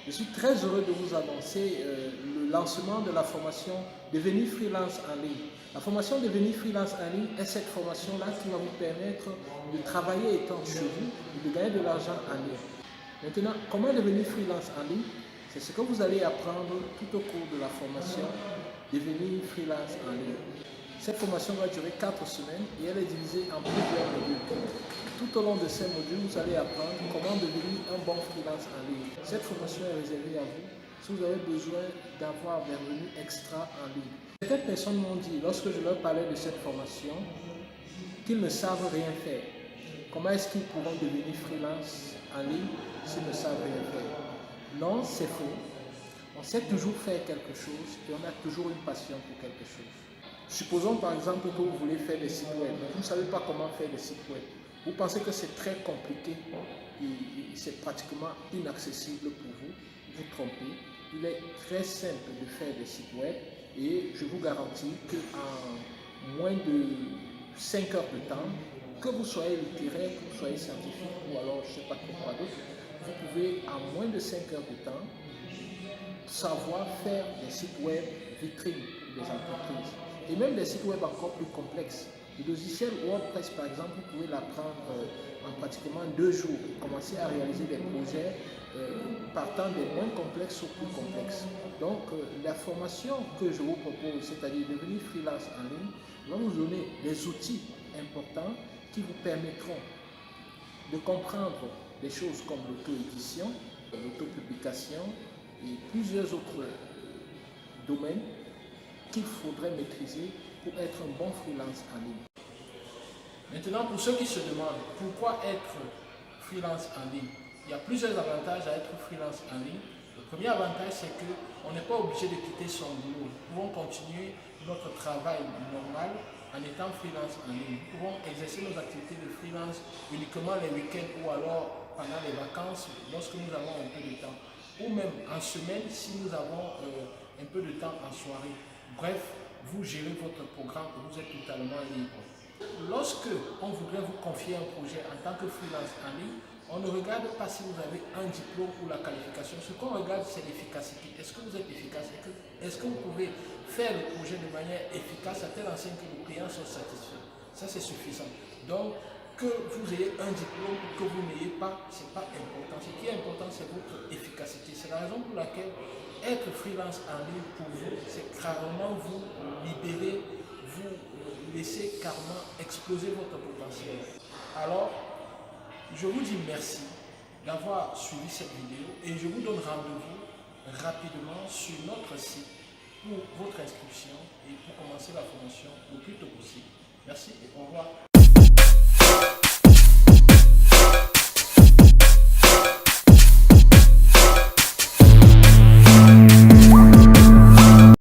Je suis très heureux de vous annoncer le lancement de la formation Devenir freelance en ligne. La formation Devenir freelance en ligne est cette formation-là qui va vous permettre de travailler étant chez vous et de gagner de l'argent en ligne. Maintenant, comment devenir freelance en ligne? C'est ce que vous allez apprendre tout au cours de la formation Devenir freelance en ligne. Cette formation va durer 4 semaines et elle est divisée en plusieurs modules. Tout au long de ces modules, vous allez apprendre comment devenir un bon freelance en ligne. Cette formation est réservée à vous si vous avez besoin d'avoir des revenus extra en ligne. Certaines personnes m'ont dit, lorsque je leur parlais de cette formation, qu'ils ne savent rien faire. Comment est-ce qu'ils pourront devenir freelance en ligne s'ils ne savent rien faire? Non, c'est faux. On sait toujours faire quelque chose et on a toujours une passion pour quelque chose. Supposons par exemple que vous voulez faire des sites web, mais vous ne savez pas comment faire des sites web. Vous pensez que c'est très compliqué et c'est pratiquement inaccessible pour vous. Vous trompez. Il est très simple de faire des sites web et je vous garantis qu'en moins de 5 heures de temps, que vous soyez littéraire, que vous soyez scientifique ou alors je ne sais pas quoi d'autre, vous pouvez en moins de 5 heures de temps savoir faire des sites web vitrines des entreprises et même des sites web encore plus complexes. Le logiciel WordPress, par exemple, vous pouvez l'apprendre en pratiquement 2 jours et commencer à réaliser des projets partant des moins complexes aux plus complexes. Donc, la formation que je vous propose, c'est-à-dire devenir freelance en ligne, va vous donner des outils importants qui vous permettront de comprendre des choses comme l'auto-édition, l'auto-publication et plusieurs autres domaines qu'il faudrait maîtriser pour être un bon freelance en ligne. Maintenant, pour ceux qui se demandent pourquoi être freelance en ligne, il y a plusieurs avantages à être freelance en ligne. Le premier avantage, c'est qu'on n'est pas obligé de quitter son boulot. Nous pouvons continuer notre travail normal en étant freelance en ligne. Nous pouvons exercer nos activités de freelance uniquement les week-ends ou alors pendant les vacances lorsque nous avons un peu de temps. Ou même en semaine si nous avons un peu de temps en soirée. Bref, vous gérez votre programme et vous êtes totalement libre. Lorsque on voudrait vous confier un projet en tant que freelance en ligne, on ne regarde pas si vous avez un diplôme ou la qualification. Ce qu'on regarde, c'est l'efficacité. Est-ce que vous êtes efficace? Est-ce que vous pouvez faire le projet de manière efficace à telle enseigne que vos clients sont satisfaits? Ça, c'est suffisant. Donc, que vous ayez un diplôme ou que vous n'ayez pas, ce n'est pas important. Ce qui est important, c'est votre efficacité. C'est la raison pour laquelle être freelance en ligne pour vous, c'est carrément vous libérer, vous laisser carrément exploser votre potentiel. Alors, je vous dis merci d'avoir suivi cette vidéo et je vous donne rendez-vous rapidement sur notre site pour votre inscription et pour commencer la formation le plus tôt possible. Merci et au revoir.